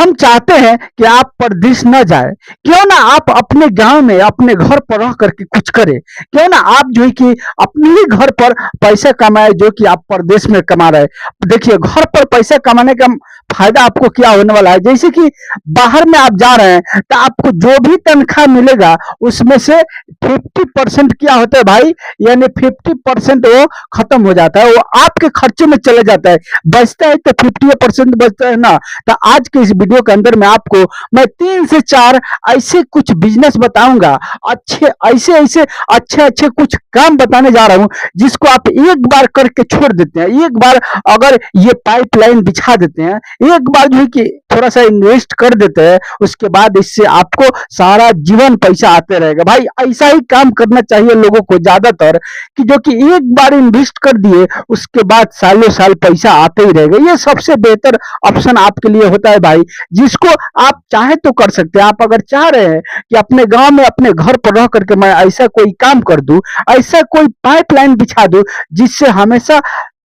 हम चाहते हैं कि आप परदेश न जाए। क्यों ना आप अपने गांव में अपने घर पर रह करके कुछ करें। क्यों ना आप जो है कि अपने ही घर पर पैसा कमाए जो कि आप परदेश में कमा रहे हैं। देखिए घर पर पैसा कमाने का फायदा आपको क्या होने वाला है, जैसे कि बाहर में आप जा रहे हैं तो आपको जो भी तनख्वाह मिलेगा उसमें से 50% क्या होता है भाई, यानी 50% वो खत्म हो जाता है, वो आपके खर्चे में चले जाता है। बचता है तो 50% बचता है ना। तो आज के इस वीडियो के अंदर मैं 3 से 4 ऐसे कुछ बिजनेस बताऊंगा, अच्छे ऐसे ऐसे अच्छे अच्छे कुछ काम बताने जा रहा हूं जिसको आप एक बार करके छोड़ देते हैं। एक बार अगर ये पाइपलाइन बिछा देते हैं, एक बार जो है कि थोड़ा सा इन्वेस्ट कर देते हैं, उसके बाद इससे आपको सारा जीवन पैसा आते रहेगा। भाई ऐसा ही काम करना चाहिए लोगों को ज्यादातर, कि जो कि एक बार इन्वेस्ट कर दिए उसके बाद सालों साल पैसा आते ही रहेगा। ये सबसे बेहतर ऑप्शन आपके लिए होता है भाई, जिसको आप चाहे तो कर सकते हैं। आप अगर चाह रहे हैं कि अपने गांव में अपने घर पर रह करके मैं ऐसा कोई काम कर दूं, ऐसा कोई पाइपलाइन बिछा दूं जिससे हमेशा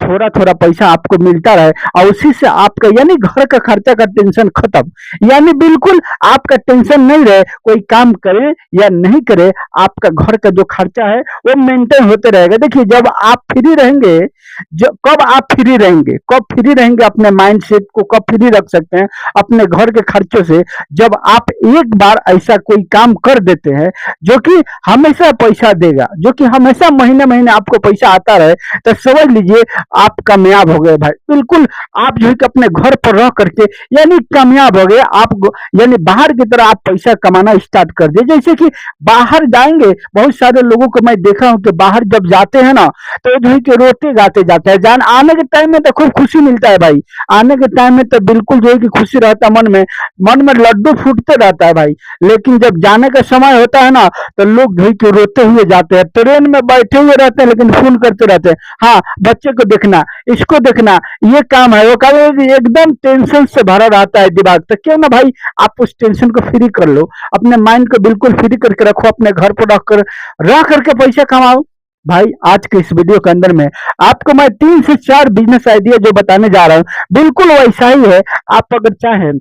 थोड़ा थोड़ा पैसा आपको मिलता रहे और उसी से आपका यानी घर का खर्चा का टेंशन खत्म, यानी बिल्कुल आपका टेंशन नहीं रहे कोई काम करे या नहीं करे, आपका घर का जो खर्चा है वो मेंटेन होते रहेगा। देखिए जब आप फ्री रहेंगे, कब फ्री रहेंगे अपने माइंड सेट को कब फ्री रख सकते हैं अपने घर के खर्चों से, जब आप एक बार ऐसा कोई काम कर देते हैं जो कि हमेशा पैसा देगा, जो कि हमेशा महीने महीने आपको पैसा आता रहे, तो समझ लीजिए आप कामयाब हो गए भाई। बिल्कुल आप जो है कि अपने घर पर रह करके यानी कामयाब हो गए आप, यानी बाहर की तरह आप पैसा कमाना स्टार्ट कर दिए। जैसे कि बाहर जाएंगे, बहुत सारे लोगों को मैं देखा हूं कि बाहर जब जाते हैं ना तो जो है कि रोते गाते जाते हैं। जान आने के टाइम में तो खूब खुशी मिलता है भाई, आने के टाइम में तो बिल्कुल जो है कि खुशी रहता है, मन में लड्डू फूटते रहता है भाई। लेकिन जब जाने का समय होता है ना तो लोग जो है कि रोते हुए जाते हैं, ट्रेन में बैठे हुए रहते हैं लेकिन फोन करते रहते हैं, हाँ बच्चे को देखना, इसको देखना, ये काम है वो काम है, एकदम टेंशन से भरा रहता है दिमाग। तो क्यों ना भाई आप उस टेंशन को फ्री कर लो, अपने माइंड को बिल्कुल फ्री करके रखो, अपने घर पर रह करके पैसा कमाओ। भाई आज के इस वीडियो के अंदर में आपको मैं 3 से 4 बिजनेस आइडिया जो बताने जा रहा हूँ बिल्कुल वैसा ही है। आप अगर चाहें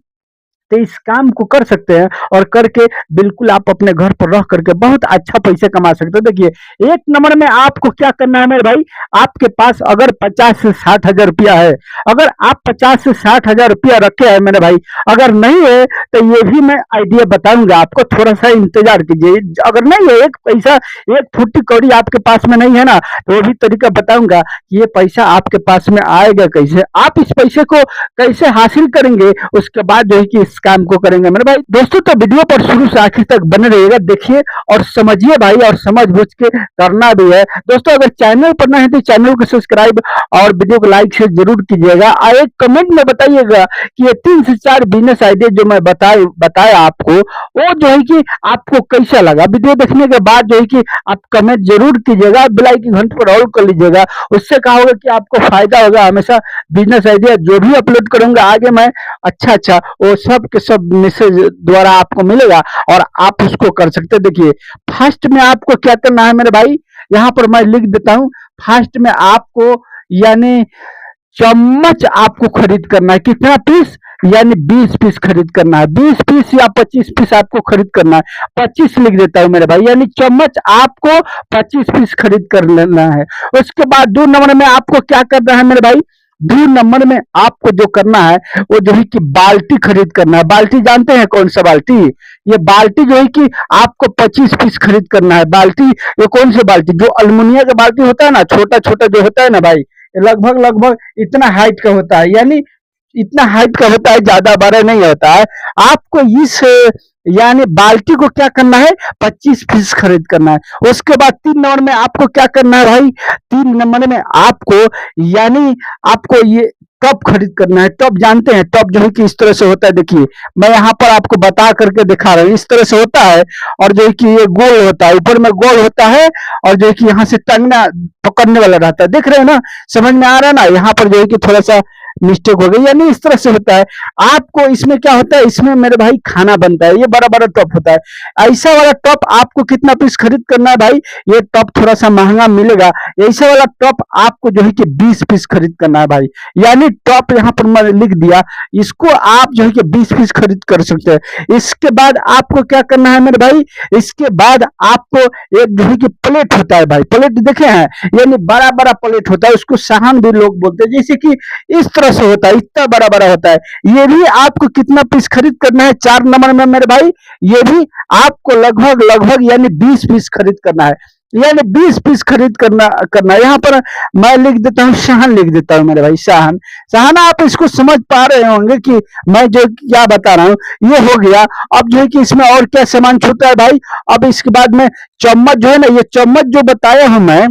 तो इस काम को कर सकते हैं और करके बिल्कुल आप अपने घर पर रह करके बहुत अच्छा पैसा कमा सकते हैं। देखिए एक नंबर में आपको क्या करना है मेरे भाई, आपके पास अगर 50 से 60 हजार रुपया है, अगर आप 50 से 60 हजार रुपया रखे हैं मेरे भाई, अगर नहीं है तो ये भी मैं आइडिया बताऊंगा आपको, थोड़ा सा इंतजार कीजिए। अगर नहीं है एक पैसा, एक फुट्टी कौड़ी आपके पास में नहीं है ना, तो वो भी तरीका बताऊंगा कि ये पैसा आपके पास में आएगा कैसे, आप इस पैसे को कैसे हासिल करेंगे, उसके बाद जो है कि इस काम को करेंगे मेरे भाई। दोस्तों तो वीडियो पर शुरू से आखिर तक बने रहिएगा, देखिए और समझिए भाई, और समझ बुझ के करना भी है। दोस्तों अगर चैनल पर नए हैं तो चैनल को सब्सक्राइब और वीडियो को लाइक से जरूर कीजिएगा, और एक कमेंट में बताइएगा कि ये 3 से 4 बिजनेस आइडिया जो मैं बताया आपको, वो जो है कि आपको कैसा लगा। वीडियो देखने के बाद जो है कि आप कमेंट जरूर कीजिएगा, बेल आइकन घंटे पर ऑल कर लीजिएगा, उससे क्या होगा कि आपको फायदा होगा। हमेशा बिजनेस आइडिया जो भी अपलोड करूंगा आगे मैं अच्छा वो सब के सब मैसेज द्वारा आपको मिलेगा और आप उसको कर सकते हैं। देखिए फर्स्ट में आपको क्या करना है मेरे भाई, यहाँ पर मैं लिख देता हूं। फर्स्ट में आपको यानी चम्मच आपको खरीद करना है, कितना पीस, यानी 20 पीस खरीद करना है, 20 पीस या 25 पीस आपको खरीद करना है। 25 लिख देता हूं मेरे भाई, यानी चम्मच आपको 25 पीस खरीद कर लेना है। उसके बाद 2 नंबर में आपको क्या करना है मेरे भाई, 2 नंबर में आपको जो करना है वो जो है कि बाल्टी खरीद करना है। बाल्टी जानते हैं कौन सा बाल्टी, ये बाल्टी जो है कि आपको 25 पीस खरीद करना है। बाल्टी ये कौन सी बाल्टी, जो अल्मुनिया का बाल्टी होता है ना, छोटा छोटा जो होता है ना भाई, लगभग लगभग इतना हाइट का होता है, यानी इतना हाइट का होता है, ज्यादा बड़ा नहीं होता है। आपको इस यानी बाल्टी को क्या करना है, 25 पीस खरीद करना है। उसके बाद 3 नंबर में आपको क्या करना है भाई, 3 नंबर में आपको यानी आपको ये टब खरीद करना है। टब जानते हैं, टब जो है कि इस तरह से होता है, देखिए मैं यहाँ पर आपको बता करके दिखा रहा हूँ, इस तरह से होता है और जो है कि ये गोल होता है, ऊपर में गोल होता है और जो है कि यहाँ से टंगना पकड़ने वाला रहता है। देख रहे हैं ना, समझ में आ रहा है ना। यहाँ पर जो है कि थोड़ा सा मिस्टेक हो गई, यानी इस तरह से होता है। आपको इसमें क्या होता है, इसमें मेरे भाई खाना बनता है, ये बड़ा बड़ा टॉप होता है। ऐसा वाला टॉप आपको कितना पीस खरीद करना है भाई, ये टॉप थोड़ा सा महंगा मिलेगा। ऐसा वाला टॉप आपको जो है कि 20 पीस खरीद करना है भाई, यानी टॉप यहाँ पर मैंने लिख दिया, इसको आप जो है कि 20 पीस खरीद कर सकते हैं। इसके बाद आपको क्या करना है मेरे भाई, इसके बाद आपको एक जो है कि प्लेट होता है भाई, प्लेट देखे हैं, यानी बड़ा बड़ा प्लेट होता है, उसको साहन भी लोग बोलते हैं, जैसे कि इस तरह से होता है, इतना बड़ा बड़ा होता है। ये भी आपको कितना पीस खरीद करना है 4 नंबर में मेरे भाई, ये भी आपको लगभग लगभग यानी 20 पीस खरीद करना है, यानी 20 पीस खरीद करना करना है। यहाँ पर मैं लिख देता हूँ, शाहन लिख देता हूँ मेरे भाई, शाहन। शाहन आप इसको समझ पा रहे होंगे कि मैं जो क्या बता रहा हूँ, ये हो गया। अब जो है कि इसमें और क्या सामान छूटा है भाई, अब इसके बाद में चम्मच जो है ना, ये चम्मच जो बताया हूं मैं,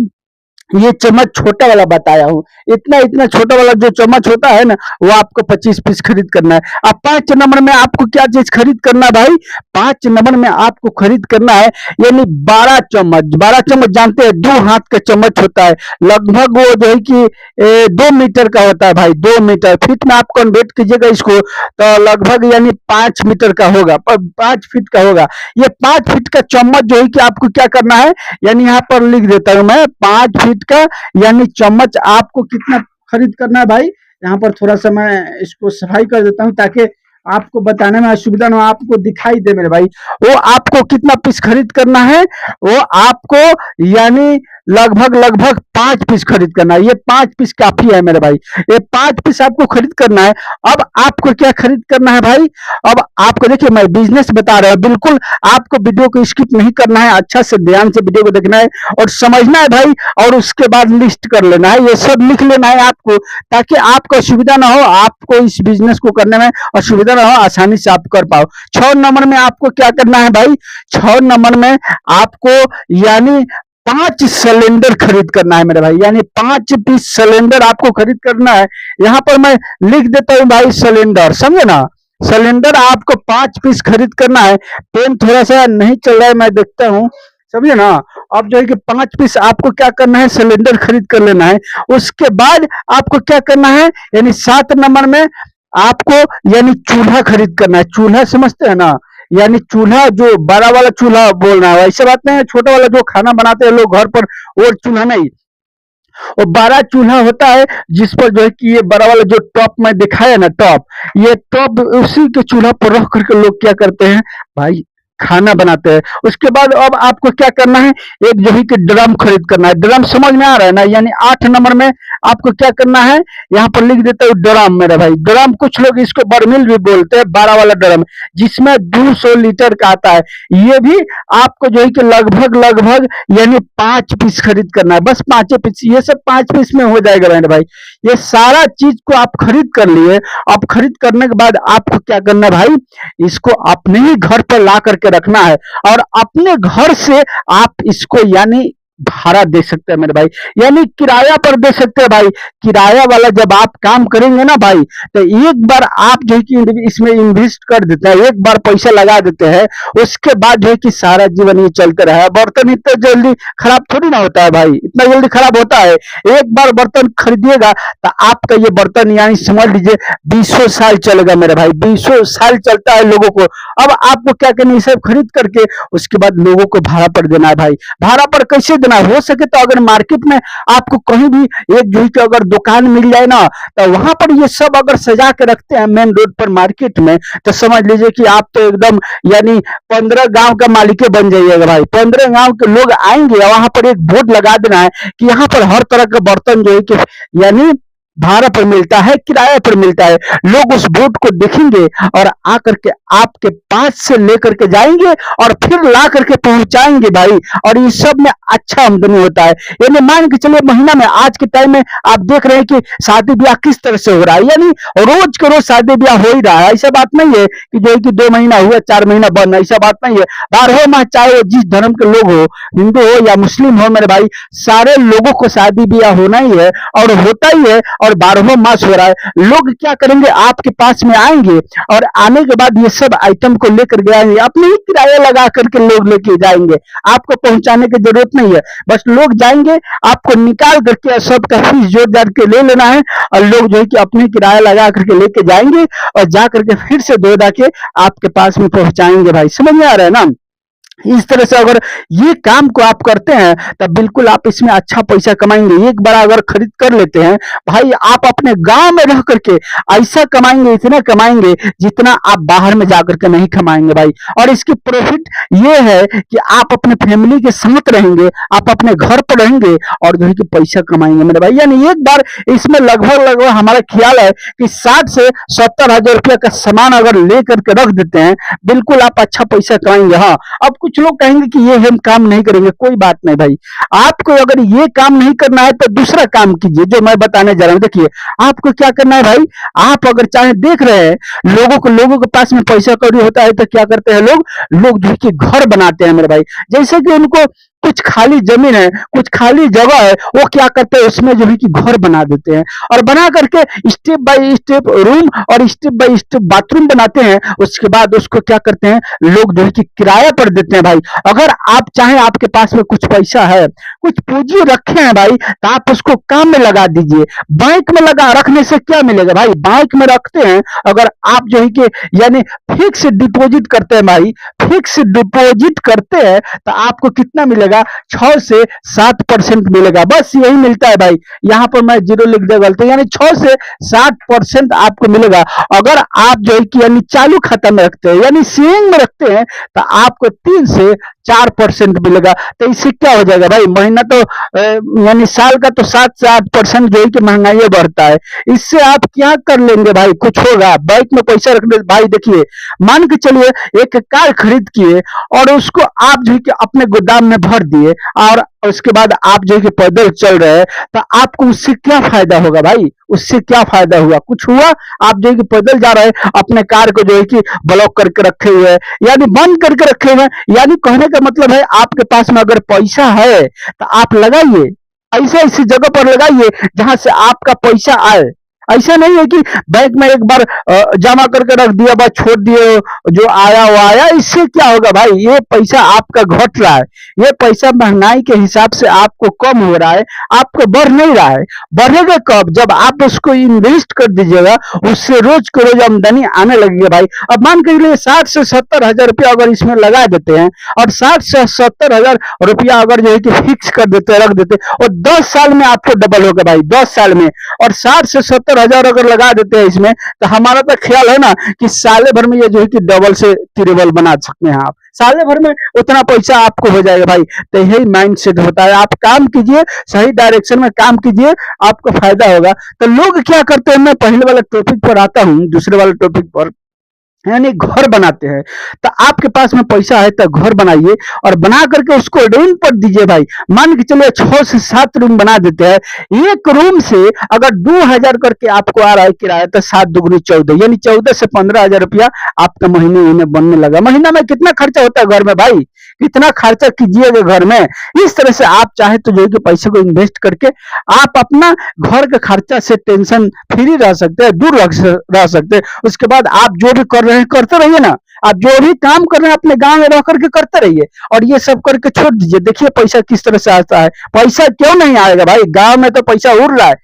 ये चम्मच छोटा वाला बताया हूँ, इतना इतना छोटा वाला जो चम्मच होता है ना, वो आपको 25 पीस खरीद करना है। अब 5 नंबर में आपको क्या चीज खरीद करना है भाई, 5 नंबर में आपको खरीद करना है यानी 12 चम्मच। 12 चम्मच जानते हैं, 2 हाथ का चम्मच होता है, लगभग वो जो है कि 2 मीटर का होता है भाई, 2 मीटर। फीट में आप कन्वर्ट कीजिएगा इसको तो लगभग यानी 5 मीटर का होगा, 5 फीट का होगा। ये 5 फीट का चम्मच जो है कि आपको क्या करना है, यानी यहाँ पर लिख देता हूं मैं, 5 फीट का यानी चम्मच आपको कितना खरीद करना है भाई। यहाँ पर थोड़ा सा मैं इसको सफाई कर देता हूँ ताकि आपको बताने में असुविधा ना हो, आपको दिखाई दे मेरे भाई। वो आपको कितना पीस खरीद करना है, वो आपको यानी लगभग लगभग 5 पीस खरीद करना है। ये 5 पीस काफी है मेरे भाई, ये 5 पीस आपको खरीद करना है। अब आपको क्या खरीद करना है भाई, अब आपको देखिए मैं बिजनेस बता रहा हूँ, बिल्कुल आपको वीडियो को स्किप नहीं करना है, अच्छा से ध्यान से वीडियो को देखना है और समझना है भाई, और उसके बाद लिस्ट कर लेना है, ये सब लिख लेना है आपको, ताकि आपको असुविधा ना हो, आपको इस बिजनेस को करने में असुविधा ना हो, आसानी से आप कर पाओ। 6 नंबर में आपको क्या करना है भाई, 6 नंबर में आपको यानी 5 सिलेंडर खरीद करना है मेरे भाई, यानी 5 पीस सिलेंडर आपको खरीद करना है। यहाँ पर मैं लिख देता हूँ भाई सिलेंडर, समझे ना, सिलेंडर आपको 5 पीस खरीद करना है। पेन थोड़ा सा नहीं चल रहा है, मैं देखता हूँ, समझे ना। अब जो है कि 5 पीस आपको क्या करना है, सिलेंडर खरीद कर लेना है। उसके बाद आपको क्या करना है, यानी 7 नंबर में आपको यानी चूल्हा खरीद करना है। चूल्हा समझते हैं ना, यानी चूल्हा जो बड़ा वाला चूल्हा बोलना है, ऐसे बात नहीं है, छोटा वाला जो खाना बनाते हैं लोग घर पर, वो चूल्हा नहीं, वो बड़ा चूल्हा होता है जिस पर जो है कि ये बड़ा वाला जो टॉप में दिखाया ना, टॉप, ये टॉप उसी के चूल्हा पर रख करके लोग क्या करते हैं भाई, खाना बनाते हैं। उसके बाद अब आपको क्या करना है, एक जो है कि ड्रम खरीद करना है। ड्रम समझ में आ रहा है ना, यानी 8 नंबर में आपको क्या करना है, यहाँ पर लिख देता हूँ ड्रम मेरे भाई। ड्रम कुछ लोग इसको बर्मिल भी बोलते हैं, 12 वाला ड्रम, जिसमें 200 लीटर का आता है। ये भी आपको जो है कि लगभग लगभग यानी 5 पीस खरीद करना है, बस 5 पीस, ये सब 5 पीस में हो जाएगा मेरे भाई। ये सारा चीज को आप खरीद कर लिए। अब खरीद करने के बाद आपको क्या करना है भाई, इसको अपने ही घर पर ला करके रखना है, और अपने घर से आप इसको यानी भाड़ा दे सकते हैं मेरे भाई, यानी किराया पर दे सकते हैं भाई। किराया वाला जब आप काम करेंगे ना भाई, तो एक बार आप जो है कि इसमें इन्वेस्ट कर देते हैं, एक बार पैसा लगा देते हैं, उसके बाद जो है कि सारा जीवन ये चलते रहे। बर्तन इतना जल्दी खराब थोड़ी ना होता है भाई, इतना जल्दी खराब होता है। एक बार बर्तन खरीदिएगा तो आपका ये बर्तन यानी समझ लीजिए 20 साल चलेगा मेरे भाई, 20 साल चलता है लोगों को। अब आपको क्या करना है, सब खरीद करके उसके बाद लोगों को भाड़ा पर देना है भाई। भाड़ा पर कैसे देना, हो सके तो अगर मार्केट में आपको कहीं भी एक जो कि अगर दुकान मिल जाए ना, तो वहां पर ये सब अगर सजा के रखते हैं मेन रोड पर मार्केट में, तो समझ लीजिए कि आप तो एकदम यानी 15 गांव का मालिक बन जाइएगा भाई। 15 गांव के लोग आएंगे, वहां पर एक बोर्ड लगा देना है कि यहाँ पर हर तरह का बर्तन जो है कि यानी भाड़ा पर मिलता है, किराए पर मिलता है। लोग उस बोर्ड को देखेंगे और आकर के आपके पास से लेकर के जाएंगे और फिर ला करके पहुंचाएंगे भाई, और ये सब में अच्छा आमदनी होता है। यानी मान के चलिए महीना में, आज के टाइम में आप देख रहे हैं कि शादी ब्याह किस तरह से हो रहा है, यानी रोज के रोज शादी ब्याह हो ही रहा है। ऐसा बात नहीं है कि जो है कि 2 महीना हुआ 4 महीना बंद, ऐसा बात नहीं है। 12 माह चाहे जिस धर्म के लोग हो, हिंदू हो या मुस्लिम हो मेरे भाई, सारे लोगों को शादी ब्याह होना ही है और होता ही है। और 12वां मास हो रहा है, लोग क्या करेंगे, आपके पास में आएंगे और आने के बाद ये सब आइटम को लेकर के आएंगे, अपने ही किराया लगा करके लोग लेके जाएंगे, आपको पहुंचाने की जरूरत नहीं है। बस लोग जाएंगे, आपको निकाल करके सबका फीस जोड़ जाड़ के ले लेना है और लोग जो है कि अपने किराया लगा करके लेके जाएंगे और जा करके फिर से धो धा के आपके पास में पहुंचाएंगे। भाई समझ में आ रहा है ना? इस तरह से अगर ये काम को आप करते हैं तब बिल्कुल आप इसमें अच्छा पैसा कमाएंगे। एक बार अगर खरीद कर लेते हैं भाई, आप अपने गांव में रह करके ऐसा कमाएंगे, इतना कमाएंगे जितना आप बाहर में जाकर के नहीं कमाएंगे भाई। और इसकी प्रॉफिट ये है कि आप अपने फैमिली के साथ रहेंगे, आप अपने घर पर रहेंगे और जो है कि पैसा कमाएंगे मेरे भाई। यानी एक बार इसमें लगभग लगभग हमारा ख्याल है कि 60 से 70 हजार रुपया का सामान अगर ले करके रख देते हैं, बिल्कुल आप अच्छा पैसा कमाएंगे। हाँ, अब कुछ लोग कहेंगे कि ये हम काम नहीं करेंगे, कोई बात नहीं भाई, आपको अगर ये काम नहीं करना है तो दूसरा काम कीजिए जो मैं बताने जा रहा हूं। देखिए आपको क्या करना है भाई, आप अगर चाहे, देख रहे हैं लोगों के पास में पैसा कौड़ी होता है तो क्या करते हैं लोग जो है कि घर बनाते हैं मेरे भाई। जैसे कि उनको कुछ खाली जमीन है, कुछ खाली जगह है, वो क्या करते हैं उसमें जो है कि घर बना देते हैं और बना करके स्टेप बाय स्टेप रूम और स्टेप बाय स्टेप बाथरूम बनाते हैं। उसके बाद उसको क्या करते हैं लोग जो है कि किराया पर देते हैं भाई। अगर आप चाहें, आपके पास में कुछ पैसा है, कुछ पूंजी रखे हैं भाई, तो आप उसको काम में लगा दीजिए। बैंक में लगा रखने से क्या मिलेगा भाई, बैंक में रखते हैं अगर आप जो है कि यानी फिक्स डिपॉजिट करते हैं भाई, फिक्स डिपॉजिट करते हैं तो आपको कितना मिलेगा, 6 से 7% मिलेगा, बस यही मिलता है भाई। यहां पर मैं जीरो लिख दे गलती, यानी 6 से 7% आपको मिलेगा। अगर आप जो है कि यानी चालू खाता में रखते हैं, यानी सेविंग में रखते हैं, तो आपको 3 से 4% मिलेगा। तो इससे क्या हो जाएगा भाई, महीना तो यानी साल का तो 7 से 8% जो है कि महंगाई बढ़ता है। इससे आप क्या कर लेंगे भाई, कुछ होगा बैंक में पैसा रखने भाई। देखिए मान के चलिए एक कार खरीद किए और उसको आप जो है कि अपने गोदाम में भर दिए और उसके बाद आप जो है कि पैदल चल रहे हैं, तो आपको उससे क्या फायदा होगा भाई, उससे क्या फायदा हुआ, कुछ हुआ? आप जो है कि पैदल जा रहे हैं, अपने कार को जो है कि ब्लॉक करके रखे हुए हैं, यानी बंद करके रखे हुए हैं। यानी कहने का मतलब है आपके पास में अगर पैसा है तो आप लगाइए, ऐसे ऐसी जगह पर लगाइए जहां से आपका पैसा आए। ऐसा नहीं है कि बैंक में एक बार जमा करके रख दिया, बस छोड़ दिए, जो आया वो आया। इससे क्या होगा भाई, ये पैसा आपका घट रहा है, ये पैसा महंगाई के हिसाब से आपको कम हो रहा है, आपको बढ़ नहीं रहा है। बढ़ेगा कब, जब आप उसको इन्वेस्ट कर दीजिएगा, उससे रोज के रोज आमदनी आने लगेगी भाई। अब मान के लिए 60 से 70 हजार रुपया अगर इसमें लगा देते हैं और 60 से 70 हजार रुपया अगर जो है कि फिक्स कर देते, रख देते, और 10 साल में आपको डबल होगा भाई, 10 साल में। और 60 से 70 हजार अगर लगा देते हैं इसमें, तो हमारा तो ख्याल है ना कि साले भर में ये जो है कि डबल से ट्रिपल बना सकते हैं आप, साले भर में उतना पैसा आपको हो जाएगा भाई। तो यही माइंड सेट होता है, आप काम कीजिए, सही डायरेक्शन में काम कीजिए, आपको फायदा होगा। तो लोग क्या करते हैं, मैं पहले वाले टॉपिक पर आता हूं, दूसरे वाले टॉपिक पर, यानी घर बनाते हैं। तो आपके पास में पैसा है तो घर बनाइए और बना करके उसको रेंट पर दीजिए भाई। मान के चलिए 6 से 7 रूम बना देते हैं, एक रूम से अगर 2000 करके आपको आ रहा है किराया, तो 7 दुगनी 14, यानी 14 से 15 हजार रुपया आपका महीने बनने लगा। महीना में कितना खर्चा होता है घर में भाई, कितना खर्चा कीजिएगा घर में। इस तरह से आप चाहे तो जो है कि पैसे को इन्वेस्ट करके आप अपना घर के खर्चा से टेंशन फ्री रह सकते हैं, दूर रह सकते हैं। उसके बाद आप जो भी कर रहे हैं करते रहिए ना, आप जो भी काम कर रहे हैं अपने गांव में रह करके करते रहिए और ये सब करके छोड़ दीजिए। देखिए पैसा किस तरह से आता है, पैसा क्यों नहीं आएगा भाई, गांव में तो पैसा उड़ रहा है,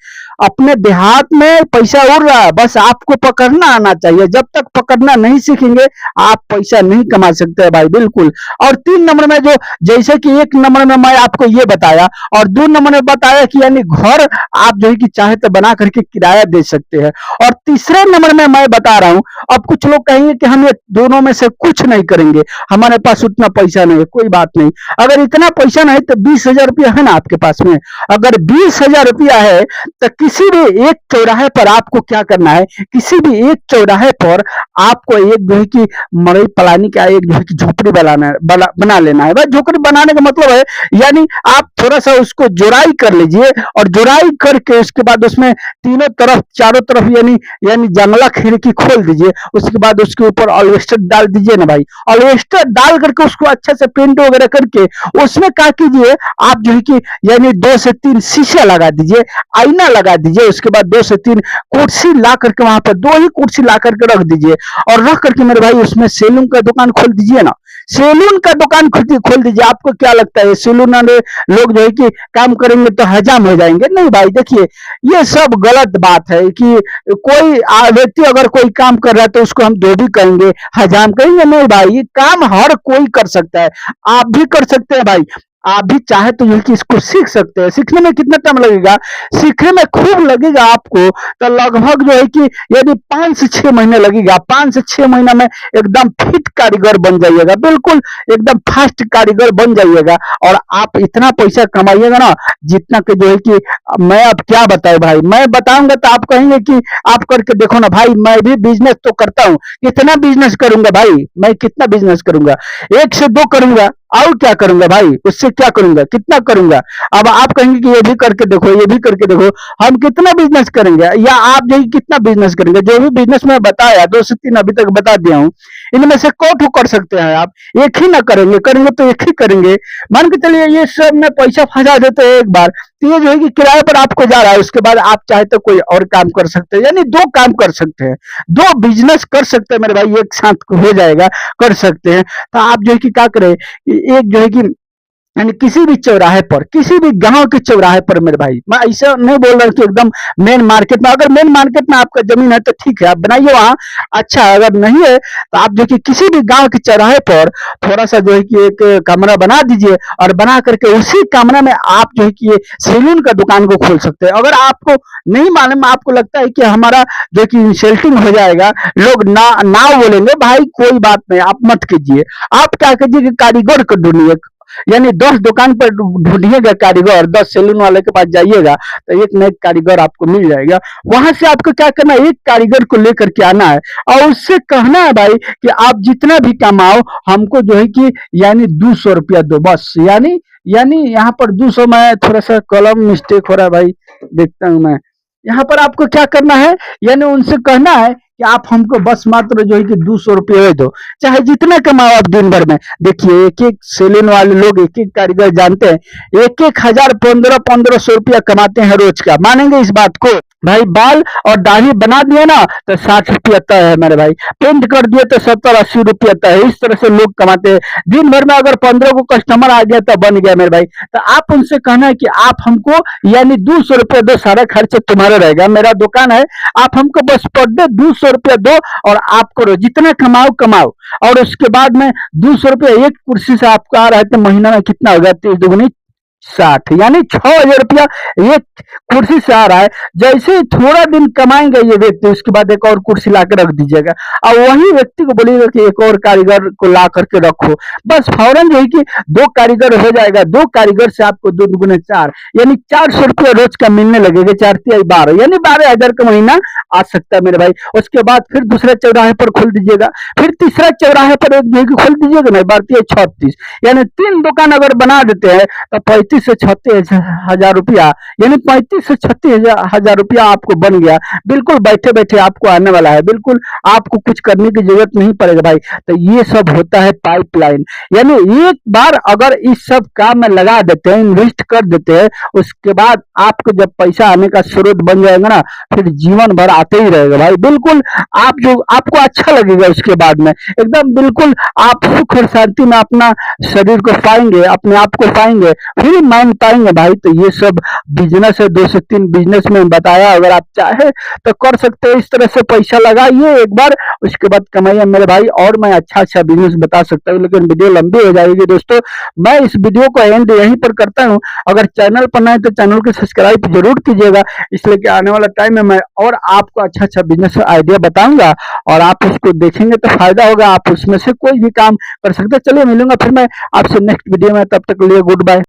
अपने देहात में पैसा उड़ रहा है, बस आपको पकड़ना आना चाहिए। जब तक पकड़ना नहीं सीखेंगे आप पैसा नहीं कमा सकते हैं भाई, बिल्कुल। और 3 नंबर में जो, जैसे कि 1 नंबर में मैं आपको ये बताया और 2 नंबर में बताया कि यानी घर आप जो है कि चाहे तो बना करके किराया दे सकते हैं। और तीसरे नंबर में मैं बता रहा हूं, अब कुछ लोग कहेंगे कि हम ये दोनों में से कुछ नहीं करेंगे, हमारे पास उतना पैसा नहीं है। कोई बात नहीं, अगर इतना पैसा नहीं तो 20,000 रुपया है ना आपके पास में, अगर 20,000 रुपया है तो किसी भी एक चौराहे पर आपको क्या करना है, किसी भी एक चौराहे पर आपको एक जो है कि मड़ई पलानी का एक जो है कि झोपड़ी बना लेना है। झोपड़ी बनाने का मतलब है यानी आप थोड़ा सा उसको जोड़ाई कर लीजिए और जोड़ाई करके उसके बाद उसमें तीनों तरफ चारों तरफ यानी जंगला खिड़की खोल दीजिए। उसके बाद उसके ऊपर अल्वेस्टर डाल दीजिए ना भाई, अल्वेस्टर डाल करके उसको अच्छे से पेंट वगैरह करके उसमें क्या कीजिए आप जो है कि यानी 2 से 3 शीशा लगा दीजिए, आईना लगा दीजिए, उसके बाद 2 से 3 कुर्सी ला करके वहां पर 2 ही कुर्सी ला करके रख दीजिए, और रख करके मेरे भाई उसमें सैलून का दुकान खोल दीजिए ना। सैलून का दुकान खोल दीजिए। आपको क्या लगता है सैलून वाले लोग जो है कि काम करेंगे तो हजाम हो जाएंगे? नहीं भाई, देखिए ये सब गलत बात है कि कोई व्यक्ति अगर कोई काम कर रहा है तो उसको हम धोबी कहेंगे, हजाम कहेंगे? नहीं भाई, ये काम हर कोई कर सकता है, आप भी कर सकते हैं भाई। आप भी चाहे तो यही इसको सीख सकते हैं। सीखने में कितना टाइम लगेगा? सीखने में खूब लगेगा आपको, तो लगभग जो है कि यदि 5 से 6 महीने लगेगा, 5 से 6 महीना में एकदम फिट कारीगर बन जाइएगा, बिल्कुल एकदम फास्ट कारीगर बन जाइएगा, और आप इतना पैसा कमाइएगा ना जितना कि जो है कि मैं अब क्या बताऊं भाई, मैं बताऊंगा तो आप कहेंगे कि आप करके देखो ना भाई, मैं भी बिजनेस तो करता हूँ। कितना बिजनेस करूंगा भाई, मैं कितना बिजनेस करूंगा? 1 से 2 करूंगा, और क्या करूंगा भाई, उससे क्या करूंगा, कितना करूंगा? अब आप कहेंगे कि ये भी करके देखो, ये भी करके देखो, हम कितना बिजनेस करेंगे, या आप जो कितना बिजनेस करेंगे? जो भी बिजनेस मैं बताया 2 से 3 अभी तक बता दिया हूँ, इनमें से कौन ठो कर सकते हैं आप? एक ही ना करेंगे, करेंगे तो एक ही करेंगे। मान के चलिए ये सब में पैसा फंसा देते हैं एक बार, तो ये जो है कि किराए पर आपको जा रहा है, उसके बाद आप चाहे तो कोई और काम कर सकते हैं, यानी 2 काम कर सकते हैं, 2 बिजनेस कर सकते हैं मेरे भाई, एक साथ हो जाएगा, कर सकते हैं। तो आप जो है कि क्या करें, एक जो है कि यानी किसी भी चौराहे पर, किसी भी गांव के चौराहे पर मेरे भाई, मैं ऐसा नहीं बोल रहा कि एकदम मेन मार्केट में, अगर मेन मार्केट में आपका जमीन है तो ठीक है, आप बनाइए वहां, अच्छा है। अगर नहीं है तो आप जो कि किसी भी गांव के चौराहे पर थोड़ा सा जो है कि एक कमरा बना दीजिए, और बना करके उसी कमरा में आप जो है कि ये सैलून का दुकान को खोल सकते हैं। अगर आपको नहीं मालूम, आपको लगता है कि हमारा जो कि इंसल्टिंग हो जाएगा, लोग ना बोलेंगे, भाई कोई बात नहीं, आप मत कीजिए। आप क्या कीजिए कि कारीगर को ढूंढिए, यानी 10 दुकान पर ढूंढिएगा कारीगर, 10 सैलून वाले के पास जाइएगा तो एक न एक कारीगर आपको मिल जाएगा। वहां से आपको क्या करना है, एक कारीगर को लेकर के आना है, और उससे कहना है भाई कि आप जितना भी कमाओ हमको जो है कि यानी 200 रुपया दो बस। यानी यानी यहाँ पर 200, मैं थोड़ा सा कलम मिस्टेक हो रहा है भाई, देखता हूँ मैं। यहाँ पर आपको क्या करना है, यानी उनसे कहना है कि आप हमको बस मात्र जो है कि 200 रुपये दो, चाहे जितना कमाओ आप दिन भर में। देखिए एक एक सैलून वाले लोग, एक एक कारीगर जानते हैं, 1-1 हजार 1500 रुपया कमाते हैं रोज का। मानेंगे इस बात को भाई? बाल और दाढ़ी बना दिए ना तो 60 रुपया तय है मेरे भाई, पेंट कर दिए तो 70-80 रुपया तय है। इस तरह से लोग कमाते हैं दिन भर में। अगर 15 को कस्टमर आ गया तो बन गया मेरे भाई। तो आप उनसे कहना है कि आप हमको यानी 200 रुपया दो, सारा खर्च तुम्हारा रहेगा, मेरा दुकान है, आप हमको बस पर डे 200 रुपया दो, और आप करो जितना कमाओ कमाओ। और उसके बाद में 200 रुपया एक कुर्सी से आपको आ रहा है तो महीना में कितना होगा? 30 दूनी 60, यानी 6 हजार रुपया एक कुर्सी से आ रहा है। जैसे ही थोड़ा दिन कमाएंगे ये व्यक्ति, उसके बाद एक और कुर्सी ला के रख दीजिएगा, और वही व्यक्ति को बोलिएगा कि एक और कारीगर को ला करके रखो, बस फौरन जो है कि 2 कारीगर हो जाएगा। 2 कारीगर से आपको 2 दूनी 4, यानी 400 रुपया रोज का मिलने लगेगा। 4-3-12, यानी 12 हजार का महीना आ सकता है मेरे भाई। उसके बाद फिर दूसरे चौराहे पर खोल दीजिएगा, फिर तीसरा चौराहे पर एक जो खोल दीजिएगा ना, 32-36, यानी 3 दुकान अगर बना देते हैं तो 35 से 36 हजार रुपया, यानी 35 से 36 हजार आपको बन गया। बिल्कुल बैठे बैठे आपको आने वाला है, बिल्कुल आपको कुछ करने की जरूरत नहीं पड़ेगा भाई। तो ये सब होता है पाइपलाइन, यानी एक बार अगर इस सब काम में लगा देते हैं, इन्वेस्ट कर देते हैं, उसके बाद आपको जब पैसा आने का स्रोत बन जाएगा ना, फिर जीवन भर आते ही रहेगा भाई। बिल्कुल आप जो आपको अच्छा लगेगा, उसके बाद में एकदम बिल्कुल आप सुख और शांति में अपना शरीर को पाएंगे, अपने आप को पाएंगे, फिर मान पाएंगे भाई। तो ये सब बिजनेस है, 2 से 3 बिजनेस में बताया, अगर आप चाहे तो कर सकते हैं। इस तरह से पैसा लगाइए एक बार, उसके बाद कमाइए मेरे भाई। और मैं अच्छा अच्छा बिजनेस बता सकता हूँ, लेकिन वीडियो लंबी हो जाएगी दोस्तों। मैं इस वीडियो को एंड यहीं पर करता हूँ। अगर चैनल पर नए तो चैनल को सब्सक्राइब जरूर कीजिएगा, इसलिए कि आने वाला टाइम में मैं और आपको अच्छा अच्छा बिजनेस आइडिया बताऊंगा, और आप उसको देखेंगे तो फायदा होगा, आप उसमें से कोई भी काम कर सकते हैं। चलिए मिलूंगा फिर मैं आपसे नेक्स्ट वीडियो में, तब तक के लिए गुड बाय।